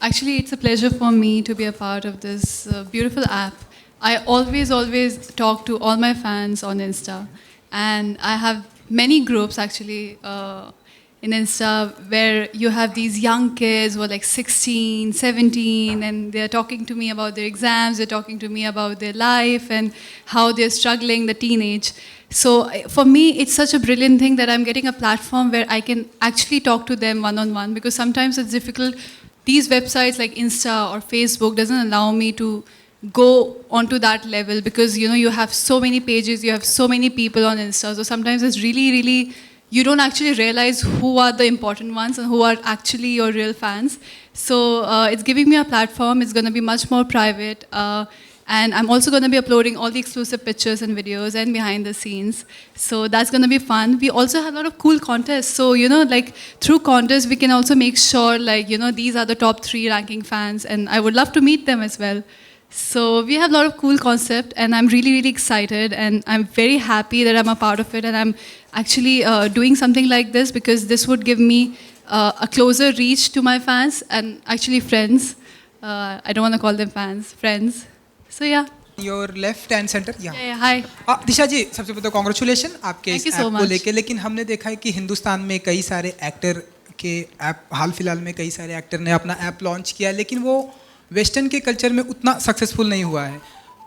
Actually, it's a pleasure for me to be a part of this beautiful app. I always talk to all my fans on Insta, and I have many groups actually in Insta where you have these young kids who are like 16, 17, and they're talking to me about their exams, they're talking to me about their life and how they're struggling, the teenage. So for me, it's such a brilliant thing that I'm getting a platform where I can actually talk to them one-on-one, because sometimes it's difficult. These websites like Insta or Facebook doesn't allow me to go onto that level, because you have so many pages, you have so many people on Insta. So sometimes it's really, you don't actually realize who are the important ones and who are actually your real fans. So it's giving me a platform. It's going to be much more private. And I'm also going to be uploading all the exclusive pictures and videos and behind the scenes. So that's going to be fun. We also have a lot of cool contests. So, like through contests, we can also make sure these are the top 3 ranking fans. And I would love to meet them as well. So we have a lot of cool concept, and I'm really excited. And I'm very happy that I'm a part of it. And I'm actually doing something like this because this would give me a closer reach to my fans and actually friends. I don't want to call them fans, friends. So yeah. Your left and center, yeah. Hi. दिशा जी, सबसे पहले तो congratulation आपके इस Thank you so app को much. लेके। लेकिन हमने देखा है कि हिंदुस्तान में कई सारे एक्टर के ऐप, हाल फिलहाल में कई सारे एक्टर ने अपना ऐप लॉन्च किया, लेकिन वो वेस्टर्न के कल्चर में उतना सक्सेसफुल नहीं हुआ है।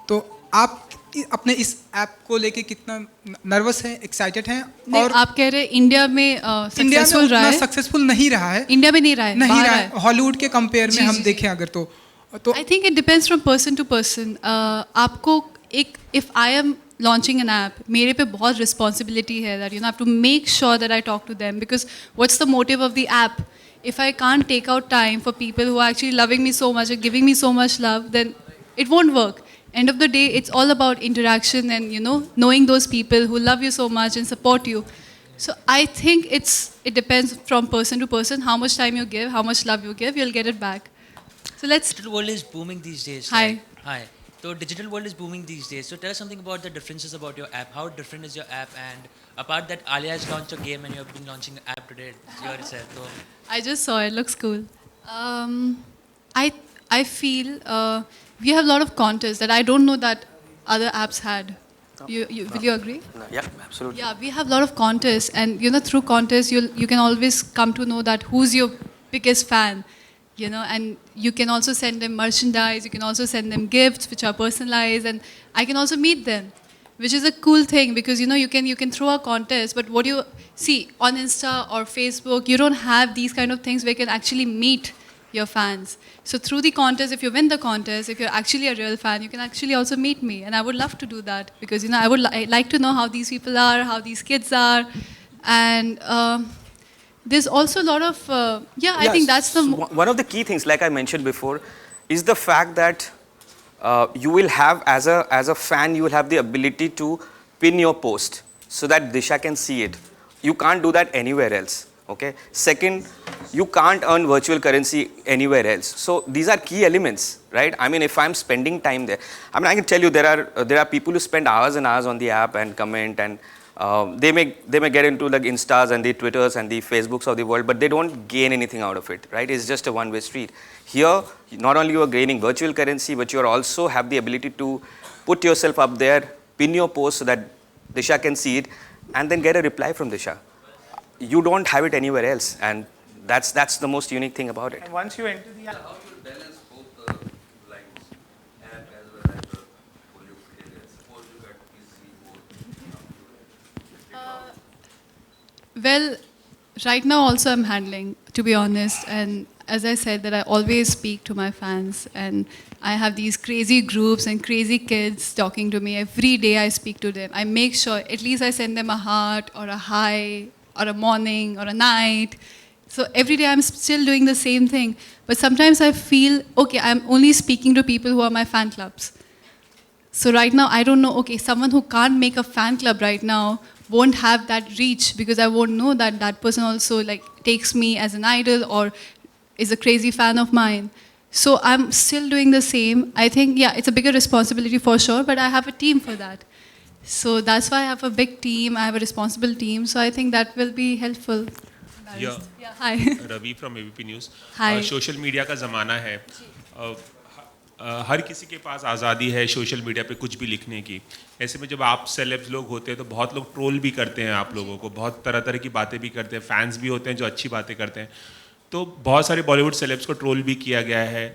तो आप अपने इस ऐप को लेके कितना नर्वस हैं, एक्साइटेड हैं? और आप कह रहे हैं इंडिया में सक्सेसफुल रहा है? सक्सेसफुल नहीं रहा है। इंडिया में नहीं रहा है, हॉलीवुड के कंपेयर में हम देखें अगर तो I think it depends from person to person. आपको if I am launching an app, मेरे पे बहुत responsibility है that I have to make sure that I talk to them, because what's the motive of the app? If I can't take out time for people who are actually loving me so much and giving me so much love, then it won't work. End of the day, it's all about interaction and knowing those people who love you so much and support you. So I think it depends from person to person. How much time you give, how much love you give, you'll get it back. So let's. Digital world is booming these days. Hi. Right? Hi. So digital world is booming these days. So tell us something about the differences about your app. How different is your app? And apart that, Alia has launched a game and you have been launching an app today. So I just saw it. Looks cool. I feel we have a lot of contests that I don't know that other apps had. Will you agree? No, yeah, absolutely. Yeah, we have a lot of contests, and through contests you can always come to know that who's your biggest fan. And you can also send them merchandise, you can also send them gifts which are personalized, and I can also meet them, which is a cool thing, because you can throw a contest, but what you see on Insta or Facebook, you don't have these kind of things where you can actually meet your fans. So through the contest, if you win the contest, if you're actually a real fan, you can actually also meet me, and I would love to do that, because I would like to know how these people are, how these kids are, and there's also a lot of I think that's the one of the key things, like I mentioned before, is the fact that you will have, as a fan, you will have the ability to pin your post so that Disha can see it. You can't do that anywhere else. Okay. Second, you can't earn virtual currency anywhere else. So these are key elements, right? I mean, if I'm spending time there, I mean, I can tell you there are people who spend hours and hours on the app and comment, and they may get into like Instas and the Twitters and the Facebooks of the world, but they don't gain anything out of it, right? It's just a one-way street. Here, not only you are gaining virtual currency, but you also have the ability to put yourself up there, pin your post so that Disha can see it, and then get a reply from Disha. You don't have it anywhere else, and that's the most unique thing about it. And once you enter the app, How to balance both the lines, app as well as the Bollywood area? Suppose you got busy both. Well, right now also I'm handling, to be honest, and as I said that I always speak to my fans, and I have these crazy groups and crazy kids talking to me. Every day I speak to them. I make sure at least I send them a heart or a hi or a morning or a night. So every day I'm still doing the same thing. But sometimes I feel, okay, I'm only speaking to people who are my fan clubs. So right now I don't know, okay, someone who can't make a fan club right now won't have that reach, because I won't know that that person also like takes me as an idol or is a crazy fan of mine. So I'm still doing the same. I think, yeah, it's a bigger responsibility for sure, but I have a team for that. So that's why I have a big team, I have a responsible team, so I think that will be helpful. Yeah, hi. Ravi from ABP news. Hi. Social media का ज़माना है। हर किसी के पास आज़ादी है social media पे कुछ भी लिखने की। ऐसे में जब आप सेलेब्स लोग होते हैं तो बहुत लोग ट्रोल भी करते हैं आप लोगों को, बहुत तरह तरह की बातें भी करते हैं, फैंस भी होते हैं जो अच्छी बातें करते हैं। तो बहुत सारे बॉलीवुड सेलेब्स को ट्रोल भी किया गया है।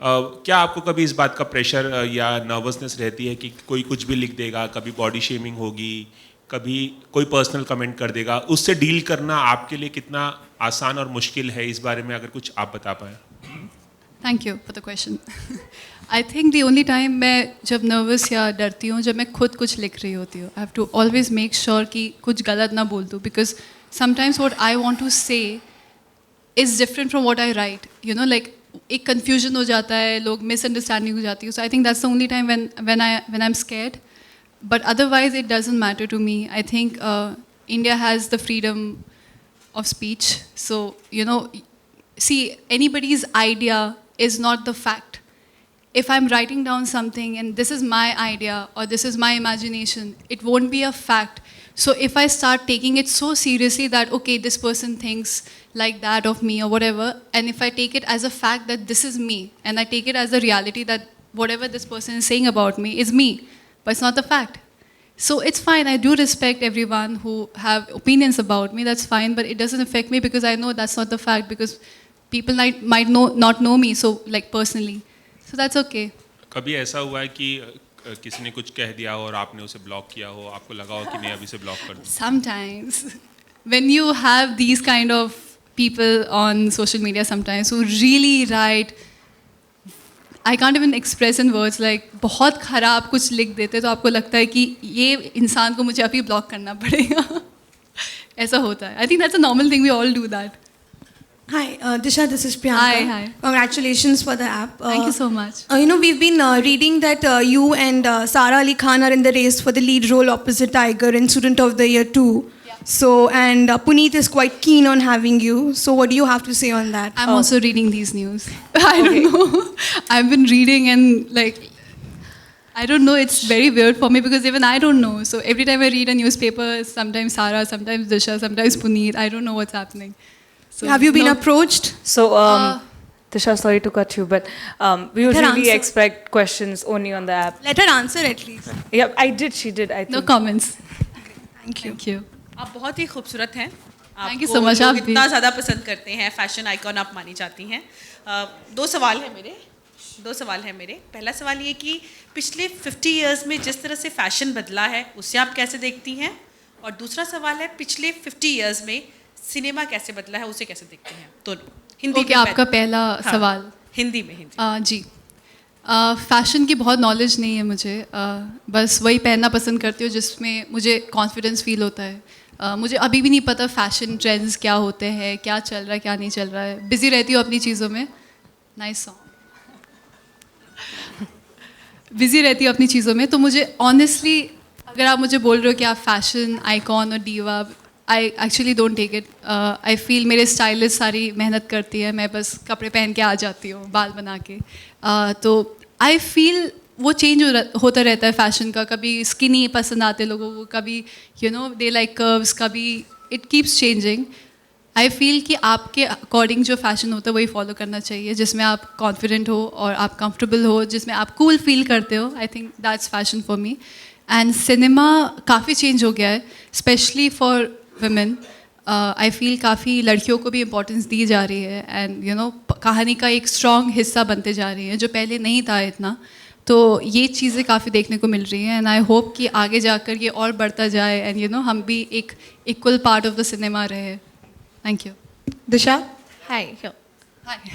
क्या आपको कभी इस बात का प्रेशर या नर्वसनेस रहती है कि कोई कुछ भी लिख देगा, कभी बॉडी शेमिंग होगी, कभी कोई पर्सनल कमेंट कर देगा, उससे डील करना आपके लिए कितना आसान और मुश्किल है? इस बारे में अगर कुछ आप बता पाएँ। Thank you for the question. I think the only time मैं जब नर्वस या डरती हूँ जब मैं खुद कुछ लिख रही होती हूँ। I have to always make sure कि कुछ गलत ना बोल दूँ, because sometimes what I want to say is different from what I write. You know, like एक कन्फ्यूजन हो जाता है, लोग मिसअंडरस्टैंडिंग हो जाती है। So I think that's the only time when I am scared, but otherwise it doesn't matter to me. I think India has the freedom of speech, so you know, see, anybody's idea is not the fact. If I'm writing down something and this is my idea or this is my imagination, it won't be a fact. So if I start taking it so seriously that okay, this person thinks like that of me or whatever, and if I take it as a fact that this is me and I take it as a reality that whatever this person is saying about me is me, but it's not the fact. So it's fine. I do respect everyone who have opinions about me. That's fine, but it doesn't affect me because I know that's not the fact, because people might not know me so like personally. So that's okay. कभी ऐसा हुआ है कि किसी ने कुछ कह दिया हो और आपने उसे ब्लॉक किया हो, आपको लगा हो कि नहीं अभी से ब्लॉक कर दूं? Sometimes when you have these kind of people on social media sometimes who really write, I can't even express in words, like बहुत ख़राब कुछ लिख देते तो आपको लगता है कि ये इंसान को मुझे अभी ब्लॉक करना पड़ेगा। ऐसा होता है। I think that's a normal thing. We all do that. Hi, Disha, this is Priyanka. Hi. Congratulations for the app. Thank you so much. We've been reading that you and Sara Ali Khan are in the race for the lead role opposite Tiger in Student of the Year 2. Yeah. So, and Puneet is quite keen on having you. So, what do you have to say on that? I'm also reading these news. I don't know. I've been reading and like, I don't know, it's very weird for me because even I don't know. So every time I read a newspaper, sometimes Sara, sometimes Disha, sometimes Puneet, I don't know what's happening. So, have you been approached? So, Disha, sorry to cut you, but we Let her usually answer. expect questions only on the app. Let her answer at least. Yeah, I did. She did. I think. No comments. Thank you. Thank you. आप बहुत ही खूबसूरत हैं। Thank you आपको so much, लोग आप भी। इतना ज़्यादा पसंद करते हैं, फैशन आइकॉन आप मानी जाती हैं। दो सवाल हैं मेरे। पहला सवाल ये कि पिछले 50 इयर्स में जिस तरह से फैशन बदला है उससे आप कैसे देखती हैं, और दूसरा सवाल है पिछले 50 इयर्स में सिनेमा कैसे बदला है उसे कैसे देखते हैं? दोनों हिंदी Okay, में आपका पहला सवाल। हिंदी में जी, फ़ैशन की बहुत नॉलेज नहीं है मुझे। बस वही पहनना पसंद करती हूँ जिसमें मुझे कॉन्फिडेंस फील होता है। मुझे अभी भी नहीं पता फ़ैशन ट्रेंड्स क्या होते हैं, क्या चल रहा है, क्या नहीं चल रहा है। बिज़ी रहती हूँ अपनी चीज़ों में। Nice song. बिज़ी रहती हूँ अपनी चीज़ों में, तो मुझे ऑनेस्टली अगर आप मुझे बोल रहे हो कि आप फैशन आइकॉन और diva, I actually don't take it. I feel मेरे स्टाइलिस्ट सारी मेहनत करती है, मैं बस कपड़े पहन के आ जाती हूँ बाल बना के। तो आई फील वो चेंज होता रहता है फैशन का। कभी स्किनी पसंद आते लोगों को, कभी you know they like curves, कभी it keeps changing. I feel कि आपके अकॉर्डिंग जो फैशन होता है वही फॉलो करना चाहिए, जिसमें आप कॉन्फिडेंट हो और आप कंफर्टेबल हो, जिसमें आप कूल फील करते हो। आई think that's fashion for me. And cinema काफ़ी चेंज हो गया है, specially for women. I feel काफ़ी लड़कियों को भी इम्पोर्टेंस दी जा रही है, एंड यू नो कहानी का एक स्ट्रॉन्ग हिस्सा बनते जा रही हैं, जो पहले नहीं था इतना। तो ये चीज़ें काफ़ी देखने को मिल रही हैं, एंड आई होप कि आगे जाकर ये और बढ़ता जाए, एंड यू नो हम भी एक equal part of the cinema रहे। Thank you. Disha, hi. Here.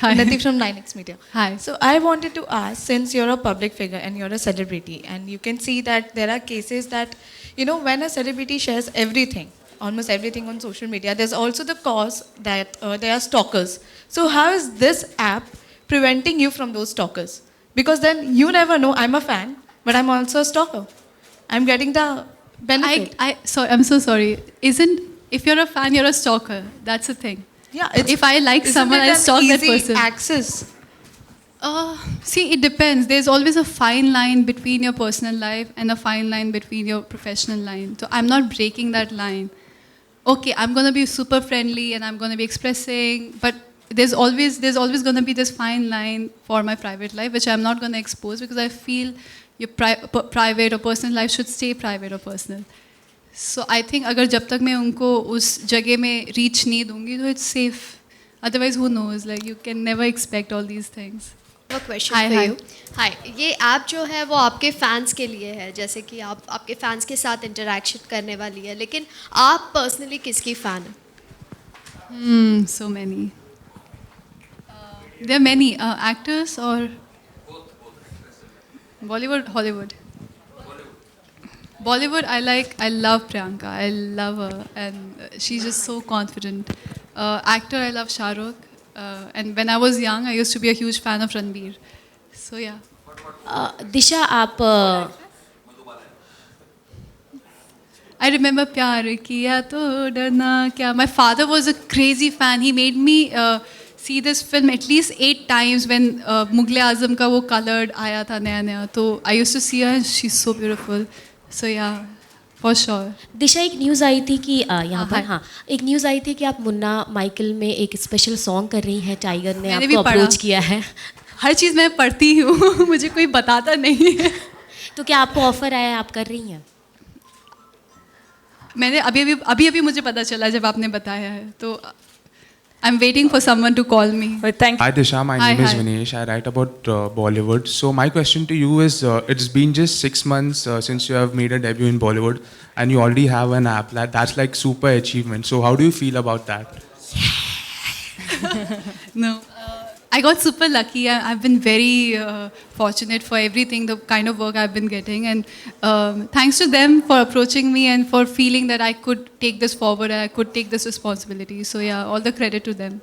Hi. Natik from 9X Media. Hi. So I wanted to ask, since you're a public figure and you're a celebrity, and you can see that there are cases that, you know, when a celebrity shares everything, almost everything on social media, there's also the cause that they are stalkers. So how is this app preventing you from those stalkers? Because then you never know, I'm a fan, but I'm also a stalker. I'm getting the benefit. I'm so sorry. If you're a fan, you're a stalker. That's the thing. Yeah. If I like someone, I'll stalk that person. Access. See, it depends. There's always a fine line between your personal life and a fine line between your professional line. So I'm not breaking that line. okay, I'm gonna be super friendly and I'm gonna be expressing, but there's always gonna be this fine line for my private life, which I'm not gonna expose because I feel your private or personal life should stay private or personal. So I think अगर जब तक मैं उनको उस जगह में reach नहीं दूँगी तो it's safe. Otherwise, who knows? Like you can never expect all these things. A question Hi, for hi. you. Hi. ये ऐप जो है वो आपके फैंस के लिए है, जैसे कि आप आपके फैंस के साथ इंटरेक्शन करने वाली है, लेकिन आप पर्सनली किसकी फ़ैन हैं? So many. There are many actors or Bollywood, Hollywood. Bollywood, I love Priyanka. I love her, and she's just so confident. Actor, I love Shah Rukh. And when I was young, I used to be a huge fan of Ranbir. So yeah. दिशा आप I remember प्यार किया तो डरना क्या. My father was a crazy fan. He made me see this film at least 8 times when Mughal Azam का वो colored आया था नया. तो I used to see her and she's so beautiful. So yeah, for sure. दिशा एक news आई थी कि यहाँ पर हाँ. एक न्यूज़ आई थी कि आप मुन्ना माइकल में एक स्पेशल सॉन्ग कर रही हैं, टाइगर ने मैंने भी आपको पढ़ा. अप्रोच किया है. हर चीज़ मैं पढ़ती हूँ. मुझे कोई बताता नहीं है. तो क्या आपको ऑफर आया, आप कर रही हैं? मैंने अभी मुझे पता चला जब आपने बताया है. तो I'm waiting for someone to call me. Thank you. Hi Disha, my Hi, name is hi. Vinesh. I write about Bollywood. So my question to you is, it's been just 6 months since you have made a debut in Bollywood, and you already have an app. That's like super achievement. So how do you feel about that? No, I got super lucky. I've been very fortunate for everything, the kind of work I've been getting, and thanks to them for approaching me and for feeling that I could take this forward and I could take this responsibility. So yeah, all the credit to them.